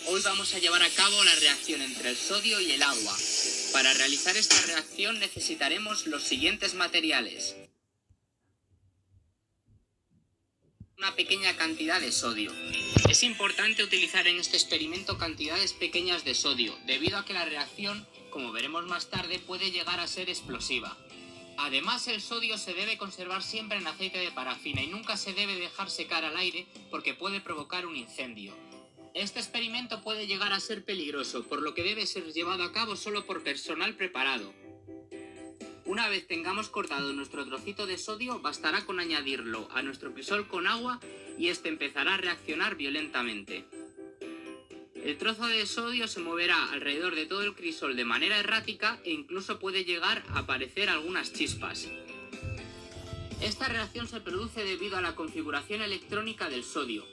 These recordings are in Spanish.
Hoy vamos a llevar a cabo la reacción entre el sodio y el agua. Para realizar esta reacción necesitaremos los siguientes materiales. Una pequeña cantidad de sodio. Es importante utilizar en este experimento cantidades pequeñas de sodio, debido a que la reacción, como veremos más tarde, puede llegar a ser explosiva. Además, el sodio se debe conservar siempre en aceite de parafina y nunca se debe dejar secar al aire porque puede provocar un incendio. Este experimento puede llegar a ser peligroso, por lo que debe ser llevado a cabo solo por personal preparado. Una vez tengamos cortado nuestro trocito de sodio, bastará con añadirlo a nuestro crisol con agua y este empezará a reaccionar violentamente. El trozo de sodio se moverá alrededor de todo el crisol de manera errática e incluso puede llegar a aparecer algunas chispas. Esta reacción se produce debido a la configuración electrónica del sodio.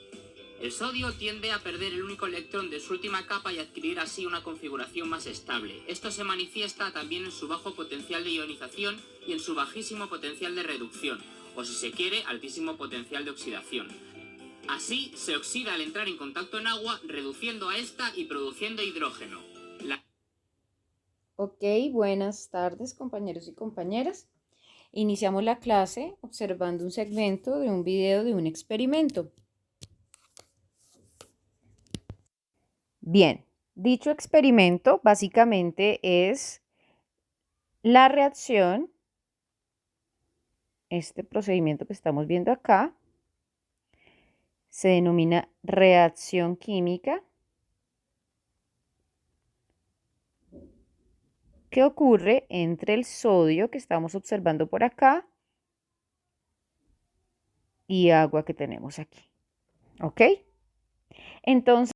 El sodio tiende a perder el único electrón de su última capa y adquirir así una configuración más estable. Esto se manifiesta también en su bajo potencial de ionización y en su bajísimo potencial de reducción, o si se quiere, altísimo potencial de oxidación. Así, se oxida al entrar en contacto en agua, reduciendo a esta y produciendo hidrógeno. Ok, buenas tardes compañeros y compañeras. Iniciamos la clase observando un segmento de un video de un experimento. Bien, dicho experimento básicamente es la reacción, este procedimiento que estamos viendo acá, se denomina reacción química, que ocurre entre el sodio que estamos observando por acá y agua que tenemos aquí. ¿Ok? Entonces,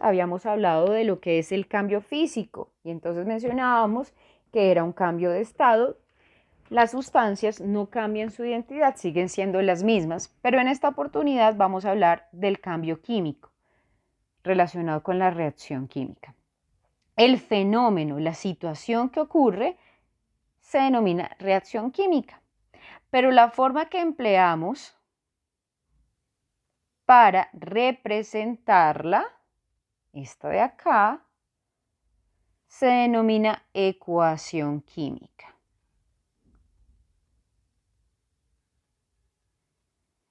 habíamos hablado de lo que es el cambio físico y entonces mencionábamos que era un cambio de estado. Las sustancias no cambian su identidad, siguen siendo las mismas, pero en esta oportunidad vamos a hablar del cambio químico relacionado con la reacción química. El fenómeno, la situación que ocurre, se denomina reacción química, pero la forma que empleamos para representarla, esta de acá, se denomina ecuación química.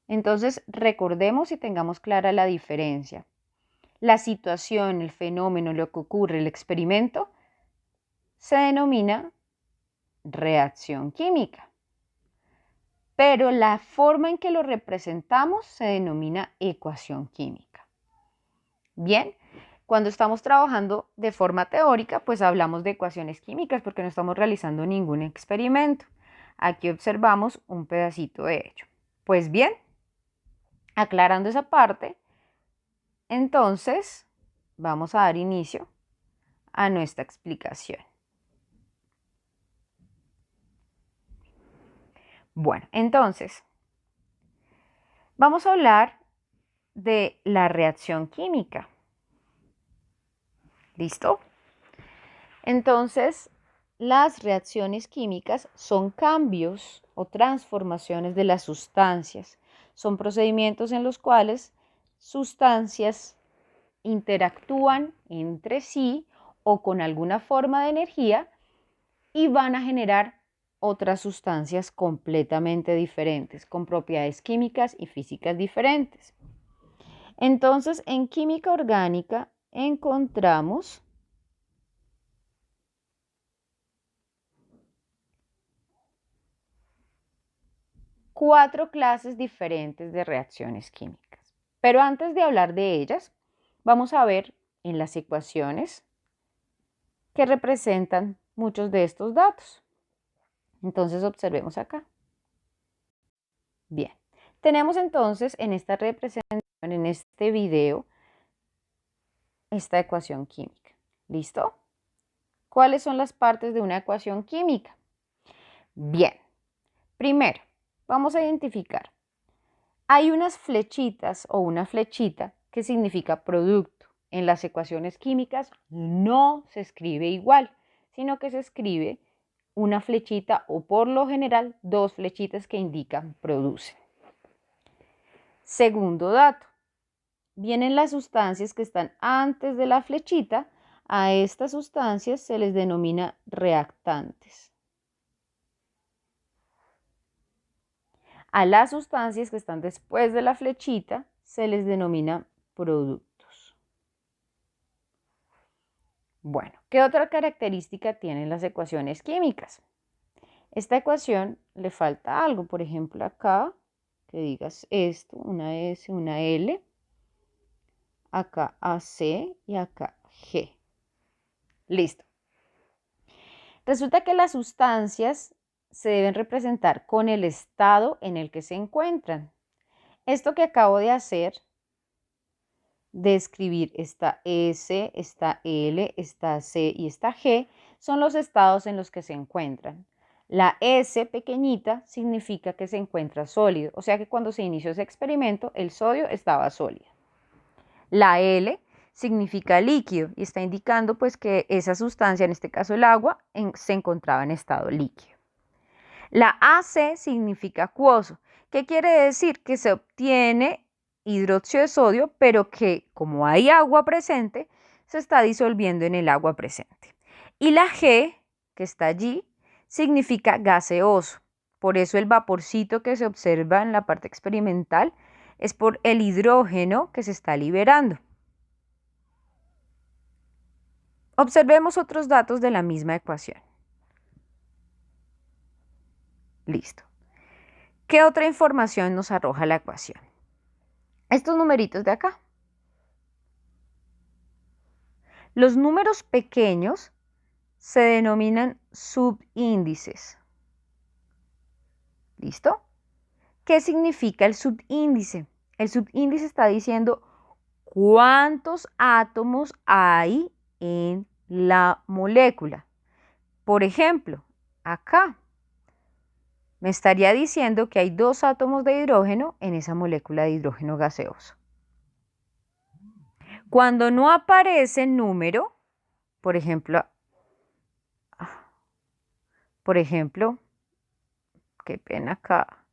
Entonces, recordemos y tengamos clara la diferencia. La situación, el fenómeno, lo que ocurre, el experimento, se denomina reacción química. Pero la forma en que lo representamos se denomina ecuación química. Bien, cuando estamos trabajando de forma teórica, pues hablamos de ecuaciones químicas porque no estamos realizando ningún experimento. Aquí observamos un pedacito de ello. Pues bien, aclarando esa parte, entonces vamos a dar inicio a nuestra explicación. Bueno, entonces, vamos a hablar de la reacción química. ¿Listo? Entonces, las reacciones químicas son cambios o transformaciones de las sustancias. Son procedimientos en los cuales sustancias interactúan entre sí o con alguna forma de energía y van a generar otras sustancias completamente diferentes, con propiedades químicas y físicas diferentes. Entonces, en química orgánica encontramos cuatro clases diferentes de reacciones químicas. Pero antes de hablar de ellas, vamos a ver en las ecuaciones que representan muchos de estos datos. Entonces, observemos acá. Bien, tenemos entonces en esta representación, en este video, esta ecuación química. ¿Listo? ¿Cuáles son las partes de una ecuación química? Bien, primero, vamos a identificar. Hay unas flechitas o una flechita que significa producto. En las ecuaciones químicas no se escribe igual, sino que se escribe una flechita o por lo general dos flechitas que indican produce. Segundo dato, vienen las sustancias que están antes de la flechita. A estas sustancias se les denomina reactantes. A las sustancias que están después de la flechita se les denomina productos. Bueno, ¿qué otra característica tienen las ecuaciones químicas? Esta ecuación le falta algo, por ejemplo acá, que digas esto, una S, una L, acá AC y acá G. Listo. Resulta que las sustancias se deben representar con el estado en el que se encuentran. Esto que acabo de hacer, de escribir esta S, esta L, esta C y esta G, son los estados en los que se encuentran. La S pequeñita significa que se encuentra sólido, o sea que cuando se inició ese experimento, el sodio estaba sólido. La L significa líquido y está indicando pues que esa sustancia, en este caso el agua, se encontraba en estado líquido. La AC significa acuoso. ¿Qué quiere decir? Que se obtiene hidróxido de sodio, pero que como hay agua presente, se está disolviendo en el agua presente. Y la G, que está allí, significa gaseoso. Por eso el vaporcito que se observa en la parte experimental es por el hidrógeno que se está liberando. Observemos otros datos de la misma ecuación. Listo. ¿Qué otra información nos arroja la ecuación? Estos numeritos de acá. Los números pequeños se denominan subíndices. ¿Listo? ¿Qué significa el subíndice? El subíndice está diciendo cuántos átomos hay en la molécula. Por ejemplo, acá me estaría diciendo que hay 2 átomos de hidrógeno en esa molécula de hidrógeno gaseoso. Cuando no aparece número, por ejemplo, qué pena acá.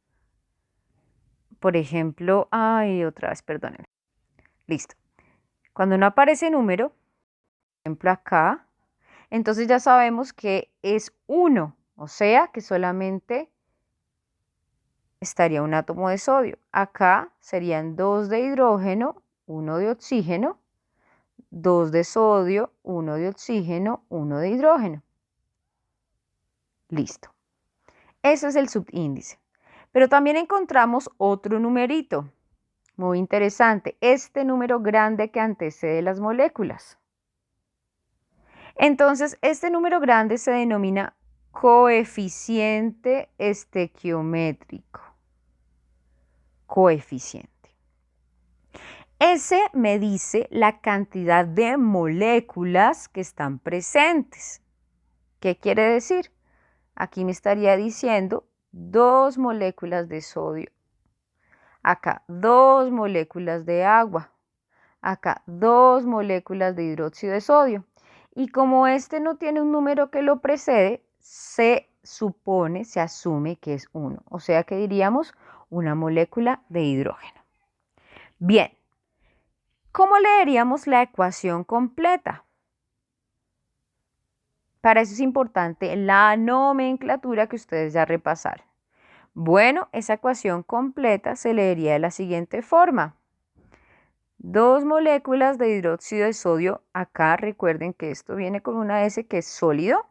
Por ejemplo, otra vez, perdónenme. Listo. Cuando no aparece número, por ejemplo acá, entonces ya sabemos que es 1, o sea que solamente estaría un átomo de sodio. Acá serían 2 de hidrógeno, 1 de oxígeno, 2 de sodio, 1 de oxígeno, 1 de hidrógeno. Listo. Eso es el subíndice. Pero también encontramos otro numerito, muy interesante, este número grande que antecede las moléculas. Entonces, este número grande se denomina coeficiente estequiométrico. Coeficiente. Ese me dice la cantidad de moléculas que están presentes. ¿Qué quiere decir? Aquí me estaría diciendo 2 moléculas de sodio. Acá 2 moléculas de agua. Acá 2 moléculas de hidróxido de sodio. Y como este no tiene un número que lo precede, se asume que es 1. O sea que diríamos una molécula de hidrógeno. Bien, ¿cómo leeríamos la ecuación completa? Para eso es importante la nomenclatura que ustedes ya repasaron. Bueno, esa ecuación completa se leería de la siguiente forma. 2 moléculas de hidróxido de sodio, acá recuerden que esto viene con una S que es sólido,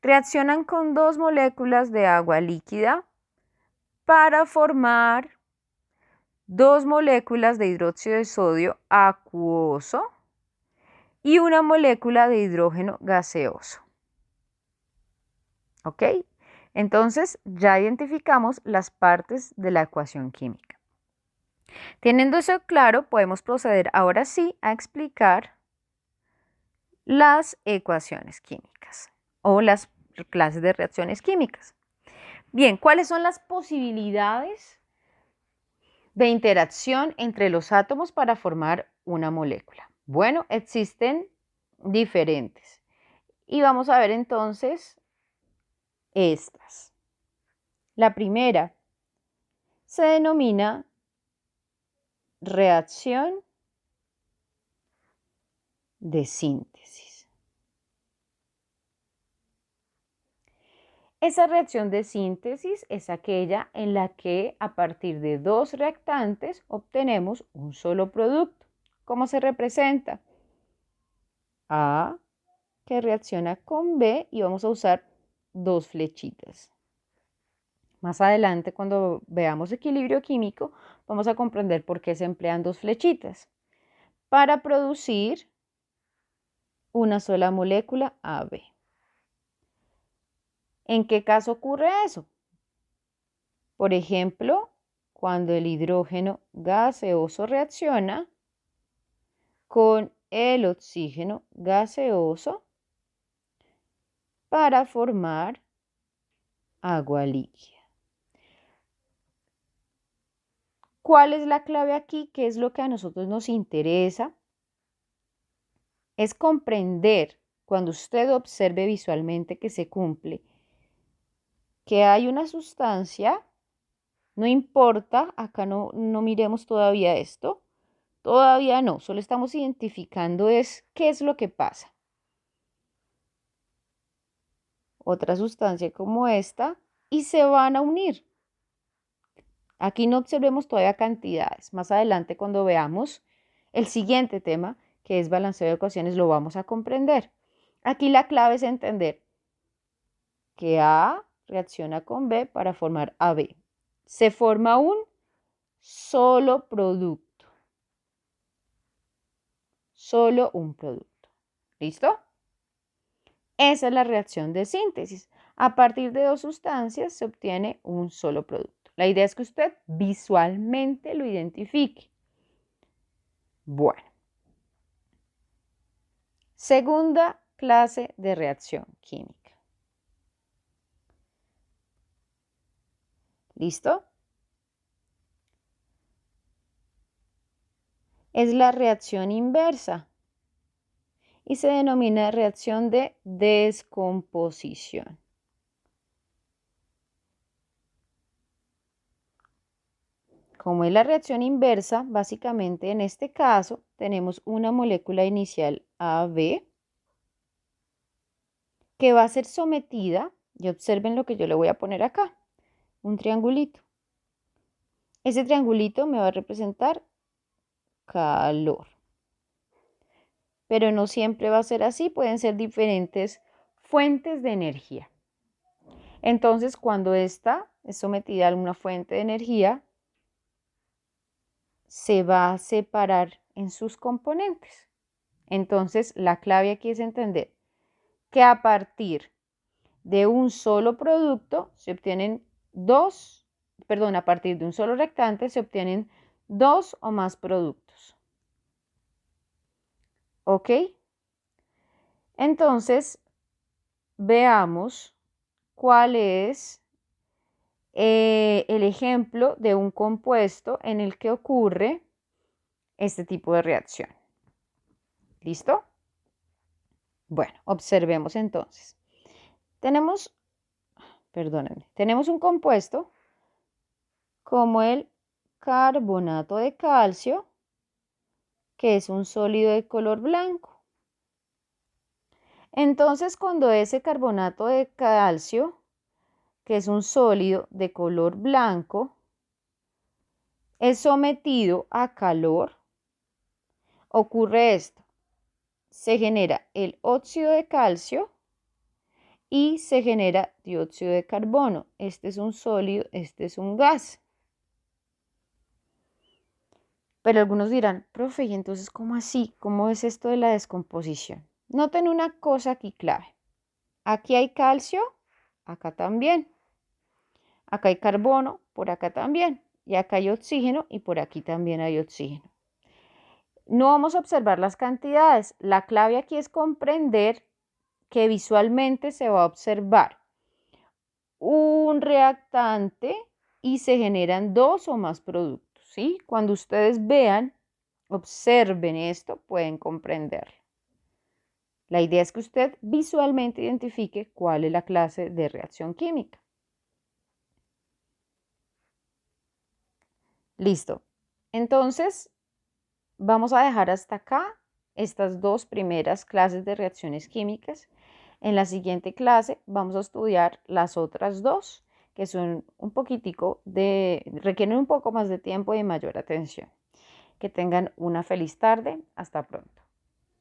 reaccionan con 2 moléculas de agua líquida para formar 2 moléculas de hidróxido de sodio acuoso y una molécula de hidrógeno gaseoso. ¿Ok? Entonces ya identificamos las partes de la ecuación química. Teniendo eso claro, podemos proceder ahora sí a explicar las ecuaciones químicas o las clases de reacciones químicas. Bien, ¿cuáles son las posibilidades de interacción entre los átomos para formar una molécula? Bueno, existen diferentes. Y vamos a ver entonces estas. La primera se denomina reacción de síntesis. Esa reacción de síntesis es aquella en la que a partir de dos reactantes obtenemos un solo producto. ¿Cómo se representa? A que reacciona con B y vamos a usar dos flechitas. Más adelante, cuando veamos equilibrio químico, vamos a comprender por qué se emplean dos flechitas. Para producir una sola molécula AB. ¿En qué caso ocurre eso? Por ejemplo, cuando el hidrógeno gaseoso reacciona con el oxígeno gaseoso para formar agua líquida. ¿Cuál es la clave aquí? ¿Qué es lo que a nosotros nos interesa? Es comprender, cuando usted observe visualmente que se cumple, que hay una sustancia, no importa, acá no miremos todavía esto, todavía no, solo estamos identificando qué es lo que pasa. Otra sustancia como esta y se van a unir. Aquí no observemos todavía cantidades. Más adelante, cuando veamos el siguiente tema, que es balanceo de ecuaciones, lo vamos a comprender. Aquí la clave es entender que A reacciona con B para formar AB. Se forma un solo producto. Solo un producto. ¿Listo? Esa es la reacción de síntesis. A partir de dos sustancias se obtiene un solo producto. La idea es que usted visualmente lo identifique. Bueno. Segunda clase de reacción química. ¿Listo? Es la reacción inversa y se denomina reacción de descomposición. Como es la reacción inversa, básicamente en este caso tenemos una molécula inicial AB que va a ser sometida, y observen lo que yo le voy a poner acá, un triangulito. Ese triangulito me va a representar calor. Pero no siempre va a ser así, pueden ser diferentes fuentes de energía. Entonces, cuando esta es sometida a una fuente de energía, se va a separar en sus componentes. Entonces, la clave aquí es entender que a partir de un solo producto se obtienen a partir de un solo reactante se obtienen dos o más productos. ¿Ok? Entonces, veamos cuál es el ejemplo de un compuesto en el que ocurre este tipo de reacción. ¿Listo? Bueno, observemos entonces. Tenemos un compuesto como el carbonato de calcio, que es un sólido de color blanco. Entonces, cuando ese carbonato de calcio, que es un sólido de color blanco, es sometido a calor, ocurre esto. Se genera el óxido de calcio y se genera dióxido de carbono. Este es un sólido, este es un gas. Pero algunos dirán, profe, ¿y entonces cómo así? ¿Cómo es esto de la descomposición? Noten una cosa aquí clave. Aquí hay calcio, acá también. Acá hay carbono, por acá también. Y acá hay oxígeno y por aquí también hay oxígeno. No vamos a observar las cantidades. La clave aquí es comprender que visualmente se va a observar un reactante y se generan dos o más productos, ¿sí? Cuando ustedes vean, observen esto, pueden comprenderlo. La idea es que usted visualmente identifique cuál es la clase de reacción química. Listo. Entonces, vamos a dejar hasta acá estas dos primeras clases de reacciones químicas. En la siguiente clase vamos a estudiar las otras dos, que son requieren un poco más de tiempo y mayor atención. Que tengan una feliz tarde. Hasta pronto.